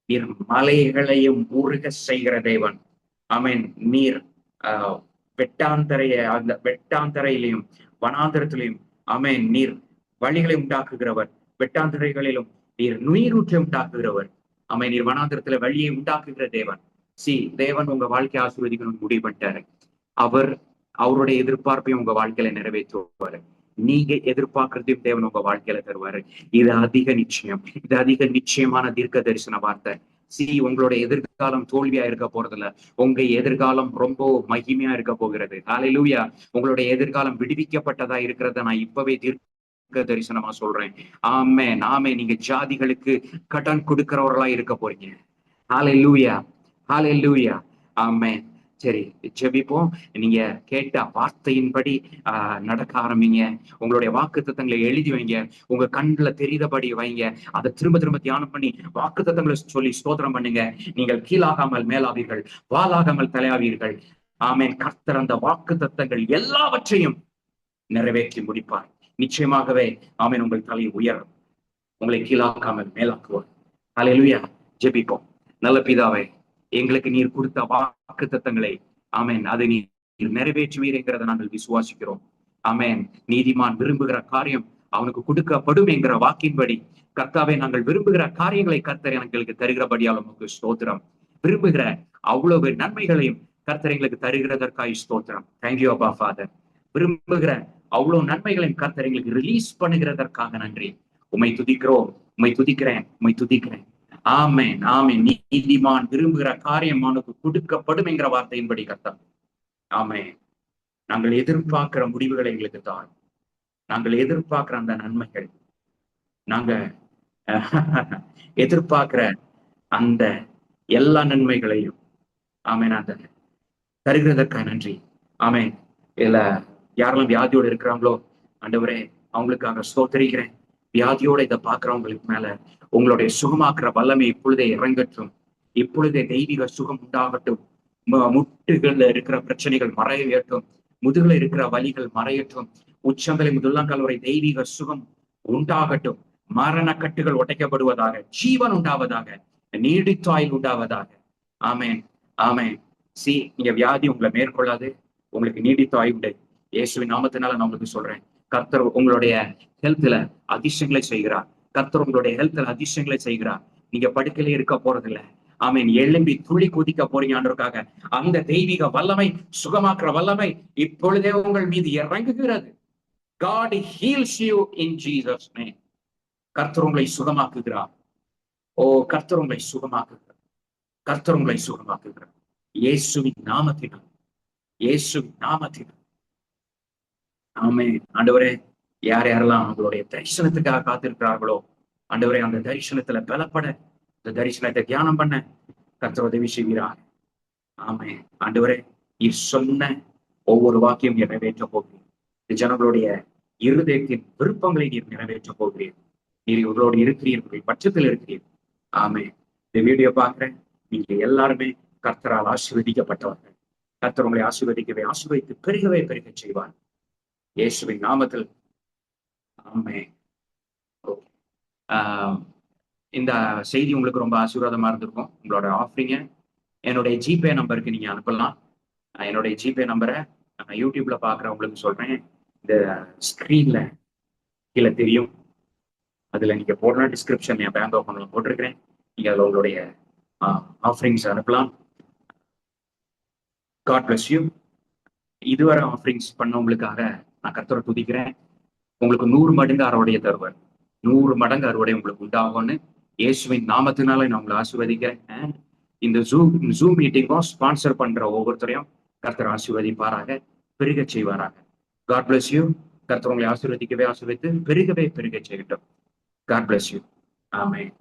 [SPEAKER 1] நீர் மலைகளையும் ஊறுக செய்கிற தேவன். ஆமென். நீர் அந்த வெட்டாந்தரையிலையும் வனாந்தரத்திலையும் ஆமென் நீர் வழிகளை உண்டாக்குகிறவர். வெட்டாந்தரைகளிலும் நீர் நீரூற்றை உண்டாக்குகிறவர். ஆமென். நீர் வனாந்தரத்துல வழியை உண்டாக்குகிற தேவன். தேவன் உங்க வாழ்க்கையை ஆசீர்வதிக்கணும்னு முடிவு பண்ணிட்டாரு. அவருடைய எதிர்பார்ப்பையும் உங்க வாழ்க்கையில நிறைவேற்றுவாரு. நீங்க எதிர்பார்க்கறதையும் தேவன் உங்க வாழ்க்கையில தருவாரு. இது அதிக நிச்சயம். இது அதிக நிச்சயமான தீர்க்க தரிசன வார்த்தை. உங்களுடைய எதிர்காலம் தோல்வியா இருக்க போறதில்ல. உங்க எதிர்காலம் ரொம்ப மகிமையா இருக்க போகிறது. ஹல்லேலூயா. உங்களுடைய எதிர்காலம் விடுவிக்கப்பட்டதா இருக்கிறத நான் இப்பவே தீர்க்க தரிசனமா சொல்றேன். ஆமென், ஆமென். நீங்க ஜாதிகளுக்கு கடன் கொடுக்கிறவர்களா இருக்க போறீங்க. ஹல்லேலூயா, ஹல்லேலூயா. ஆமென். சரி, ஜெபிப்போம். நீங்க கேட்ட வார்த்தையின்படி நடக்க ஆரம்பிங்க. உங்களுடைய வாக்குத்தத்தங்களை எழுதி வைங்க. உங்க கண்ணுல தெரிந்தபடி வைங்க. அதை திரும்ப திரும்ப தியானம் பண்ணி வாக்குத்தத்தங்களை சொல்லி ஸ்தோத்திரம் பண்ணுங்க. நீங்கள் கீழாகாமல் மேலாவீர்கள், வாலாகாமல் தலையாவீர்கள். ஆமென். கர்த்தர் அந்த வாக்குத்தத்தங்கள் எல்லாவற்றையும் நிறைவேற்றி முடிப்பார். நிச்சயமாகவே ஆமென். உங்கள் தலையை உயரும், உங்களை கீழாக்காமல் மேலாக்குவார். ஹல்லேலூயா. ஜெபிப்போம். நல்ல பிதாவே, எங்களுக்கு நீர் கொடுத்த வாக்குத்தத்தங்களை ஆமென் அதை நீர் நிறைவேற்றுவீர்ங்கிறத நாங்கள் விசுவாசிக்கிறோம். ஆமென். நீதிமான் விரும்புகிற காரியம் அவனுக்கு கொடுக்கப்படும் என்கிற வாக்கின்படி கர்த்தாவே, நாங்கள் விரும்புகிற காரியங்களை கர்த்தர் எங்களுக்கு தருகிறபடியால் உமக்கு ஸ்தோத்திரம். விரும்புகிற அவ்வளவு நன்மைகளையும் கர்த்தர் எங்களுக்கு தருகிறதற்காக ஸ்தோத்திரம். தேங்க்யூ அப்பா ஃபாதர். விரும்புகிற அவ்வளவு நன்மைகளையும் கர்த்தர் எங்களுக்கு ரிலீஸ் பண்ணுகிறதற்காக நன்றி. உம்மை துதிக்கிறோம், உம்மை துதிக்கிறேன், உம்மை துதிக்கிறேன். ஆமென், ஆமென். நீதிமான் விரும்புகிற காரியம் அவனுக்கு கொடுக்கப்படும் என்கிற வார்த்தையின்படி கர்த்தர் ஆமென். நாங்கள் எதிர்பார்க்கிற முடிவுகளை எங்களுக்கு தாரும். நாங்கள் எதிர்பார்க்கிற அந்த நன்மைகள், நாங்க எதிர்பார்க்கிற அந்த எல்லா நன்மைகளையும் ஆமென் அந்த தருகிறதற்காக நன்றி. ஆமென். இதுல யாரெல்லாம் வியாதியோடு இருக்கிறாங்களோ ஆண்டவரே, அவங்களுக்காக ஸ்தோத்திரிக்கிறேன். வியாதியோட இதை பாக்குறவங்களுக்கு மேல உங்களுடைய சுகமாக்குற வல்லமை இப்பொழுதே இறங்கட்டும். இப்பொழுதே தெய்வீக சுகம் உண்டாகட்டும். முட்டுகள்ல இருக்கிற பிரச்சனைகள் மறையட்டும். முதுகுல இருக்கிற வலிகள் மறையட்டும். உச்சங்களை முதலாம் வரை தெய்வீக சுகம் உண்டாகட்டும். மரண கட்டுகள் உடைக்கப்படுவதாக, ஜீவன் உண்டாவதாக, நீடித்தாயில் உண்டாவதாக. ஆமென், ஆமென். நீங்க வியாதி உங்களை மேற்கொள்ளாது, உங்களுக்கு நீடித்தாய் உண்டு. இயேசுவின் நாமத்தினால நான் உங்களுக்கு சொல்றேன், கர்த்தர் உங்களுடைய ஹெல்த்ல அதிசயங்களை செய்கிறார். கர்த்தர் உங்களுடைய ஹெல்த்ல அதிசயங்களை செய்கிறார். நீங்க படுக்கையில இருக்க போறதில்ல. ஆமென். எழும்பி துள்ளி குதிக்க போறீங்க ஆண்டவருக்காக. அந்த தெய்வீக வல்லமை, சுகமாக்குற வல்லமை இப்பொழுதே உங்கள் மீது இறங்குகிறது. God heals you in Jesus name. கர்த்தர் உங்களை சுகமாக்குகிறார். ஓ, கர்த்தர் உங்களை சுகமாக்குகிறார். கர்த்தர் உங்களை சுகமாக்குகிறார். இயேசுவின் நாமத்தினால், இயேசுவின் நாமத்தினால். ஆமென். ஆண்டவரே, யார் யாரெல்லாம் அவங்களுடைய தரிசனத்துக்காக காத்திருக்கிறார்களோ ஆண்டவரே, அந்த தரிசனத்துல பலப்பட, அந்த தரிசனத்தை தியானம் பண்ண கர்த்தர் உதவி செய்கிறார். ஆமென். ஆண்டவரே, சொன்ன ஒவ்வொரு வாக்கியம் நிறைவேற்ற போகிறேன். ஜனங்களுடைய இருதயத்தின் விருப்பங்களை நீர் நிறைவேற்ற போகிறேன். நீர் இவர்களோடு இருக்கிறீர்கள், பட்சத்தில் இருக்கிறீர்கள். ஆமென். இந்த வீடியோ பாக்குறேன், நீங்க எல்லாருமே கர்த்தரால் ஆசீர்வதிக்கப்பட்டவர்கள். கர்த்தர் உங்களை ஆசீர்வதிக்கவே ஆசீர்வதித்து பெருகவே பெருக செய்வார். இயேசுவின் நாமத்தில் ஆமென். ஓகே. இந்த செய்தி உங்களுக்கு ரொம்ப ஆசீர்வாதமா இருந்திருக்கும். உங்களோட ஆஃபரிங்க என்னுடைய ஜிபே நம்பருக்கு நீங்க அனுப்பலாம். என்னுடைய ஜிபே நம்பரை யூடியூப்ல பாக்குறவங்களுக்கு சொல்றேன். இந்த ஸ்கிரீன்ல கீழே தெரியும். அதுல நீங்க போடலாம். டிஸ்கிரிப்ஷன் என் பேங்க் அக்கௌண்ட்ல போட்டிருக்கிறேன். நீங்க அதில் உங்களுடைய ஆஃபரிங்ஸ் அனுப்பலாம். God bless you. இதுவரை ஆஃபரிங்ஸ் பண்ணவங்களுக்காக நான் கர்த்தரை துதிக்கிறேன். உங்களுக்கு 100 மடங்கு அறுவடையை தருவார். 100 மடங்கு அறுவடை உங்களுக்கு உண்டாகும்னு இயேசுவின் நாமத்தினால நான் உங்களை ஆசீர்வதிக்கிறேன். இந்த ஜூம் மீட்டிங்கும் ஸ்பான்சர் பண்ற ஒவ்வொருத்தரையும் கர்த்தர் ஆசீர்வதிப்பாராக, பெருக செய்வாராக. God bless you. கர்த்தர் உங்களை ஆசீர்வதிக்கவே ஆசீர்வதித்து பெருகவே பெருக செய்யட்டும். God bless you. ஆமென்.